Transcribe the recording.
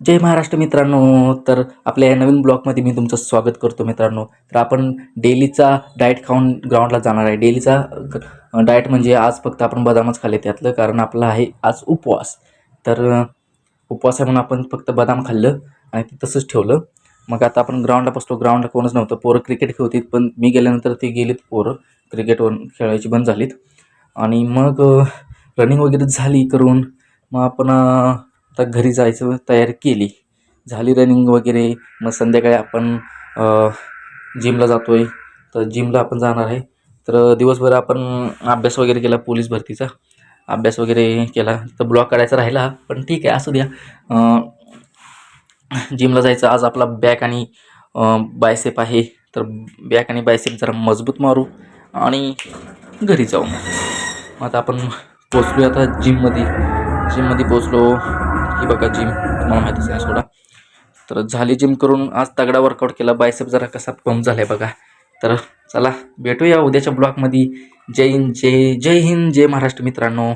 जय महाराष्ट्र मित्रांनो. तर आपल्या या नवीन ब्लॉगमध्ये मी तुमचं स्वागत करतो मित्रांनो. तर आपण डेलीचा डाएट खाऊन ग्राउंडला जाणार आहे. डेलीचा डाएट म्हणजे आज फक्त आपण बदामच खाल्ले त्यातलं, कारण आपला आहे आज उपवास. तर उपवास आहे म्हणून आपण फक्त बदाम खाल्लं आणि ते तसंच ठेवलं. मग आता आपण ग्राउंडला बसलो. ग्राउंडला कोणच नव्हतं. पोरं क्रिकेट खेळतील, पण मी गेल्यानंतर ते गेलीत पोरं क्रिकेटवर खेळायची बंद झालीत. आणि मग रनिंग वगैरे झाली करून मग आपण आता घरी जायचं तयारी केली. झाली रनिंग वगैरे. मग संध्याकाळी आपण जिमला जातो आहे. तर जिमला आपण जाणार आहे. तर दिवसभर आपण अभ्यास वगैरे केला, पोलीस भरतीचा अभ्यास वगैरे केला. तर ब्लॉग काढायचा राहिला, पण ठीक आहे, असू द्या. जिमला जायचं. आज आपला बॅक आणि बायसेप आहे. तर बॅक आणि बायसेप जरा मजबूत मारू आणि घरी जाऊ. मग आता आपण पोचलो आता जिममध्ये पोचलो. ही बघा जिम, तुम्हाला माहितीच नाही सोडा. तर झाली जिम करून. आज तगडा वर्कआउट केला. बायसेप जरा कसा पंप झाला आहे बघा. तर चला भेटूया उद्याच्या ब्लॉगमध्ये. जय हिंद, जय हिंद, जय महाराष्ट्र मित्रांनो.